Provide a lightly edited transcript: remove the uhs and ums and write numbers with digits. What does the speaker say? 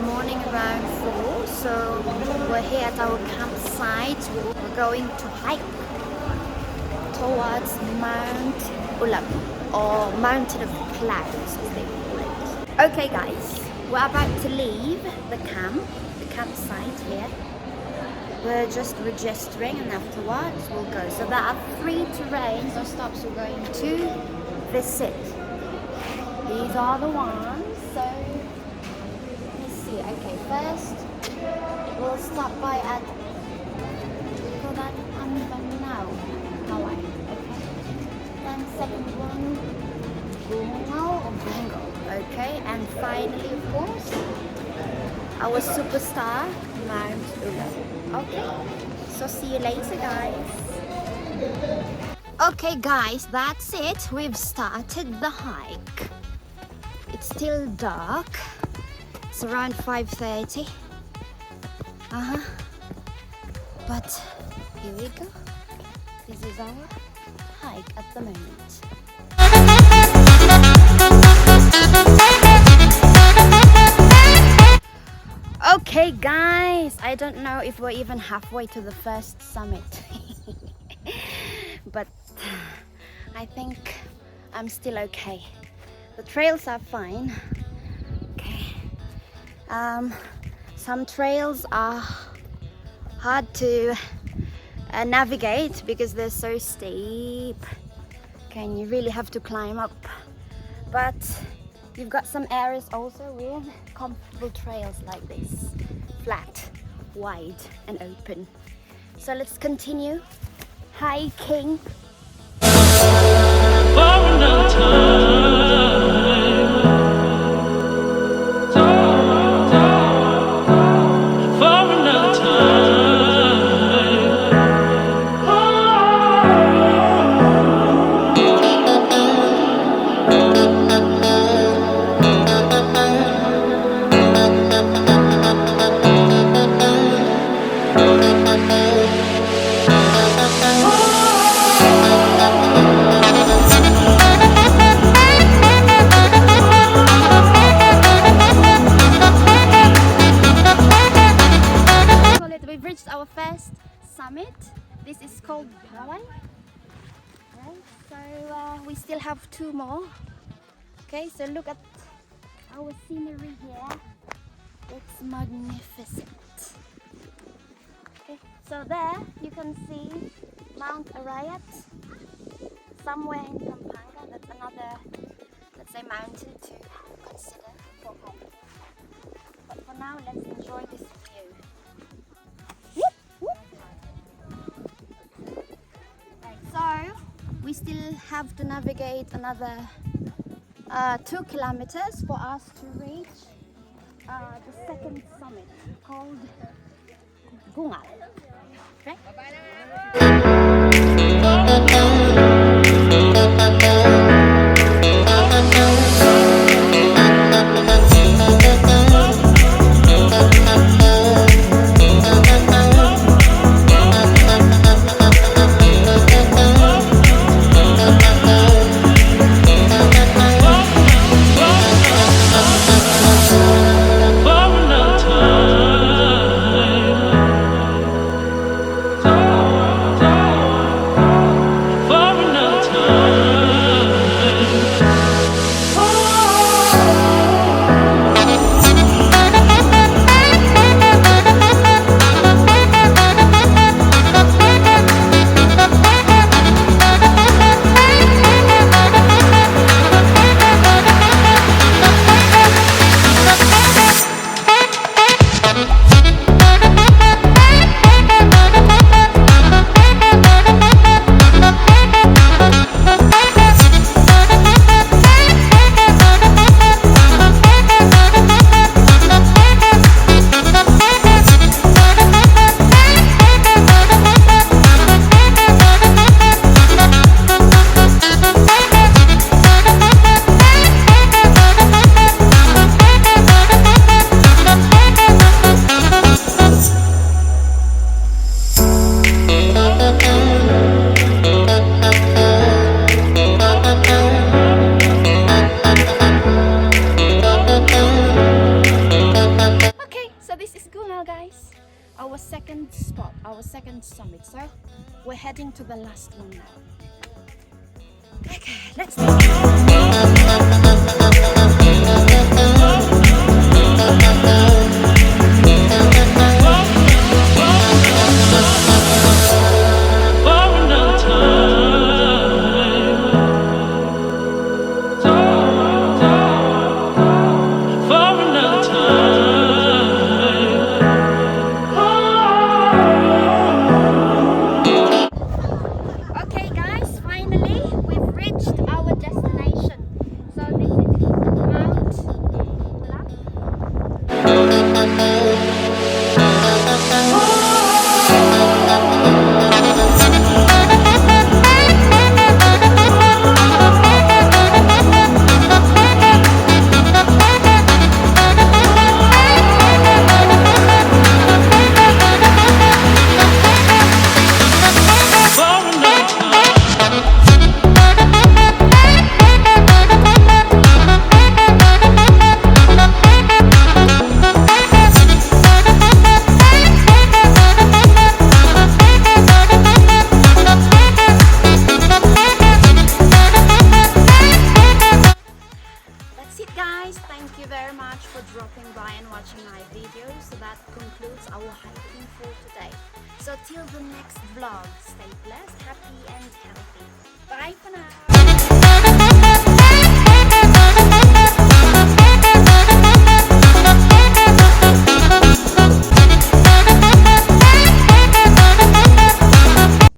morning around 4, so we're here at our campsite. We're going to hike towards Mount ULAP, or Mountain of Clouds as they call it. Okay guys, we're about to leave the campsite here. We're just registering and afterwards we'll go. So there are 3 terrains or stops we're going to visit. These are the ones, so let me see. Okay, first we'll stop by at Hawaii. Okay. Then second one, Bungo. Okay, and finally, of course, our superstar, Mount ULAP. Okay, so see you later, guys. Okay, guys, that's it. We've started the hike. It's still dark. It's around 5:30. But here we go. This is our hike at the moment. Okay guys, I don't know if we're even halfway to the first summit. But I think I'm still okay. The trails are fine. Okay. Some trails are hard to navigate because they're so steep. Okay, and you really have to climb up. But you've got some areas also with comfortable trails like this, flat, wide and open. So let's continue hiking. Our first summit. This is called Hawaii. Right, so we still have 2 more. Okay, so look at our scenery here. It's magnificent. Okay, so there you can see Mount Arayat somewhere in Pampanga. That's another, let's say, mountain to consider for hiking. But for now, let's enjoy this view. So we still have to navigate another 2 kilometers for us to reach the second summit called Bunga. Okay? our second spot, our second summit. So we're heading to the last one now. Okay, let's do Okay guys, finally we've reached our destination. So this is Mount ULAP. That's it guys, thank you very much for dropping by and watching my video. So that concludes our hiking for today. So till the next vlog, stay blessed, happy and healthy. Bye for now.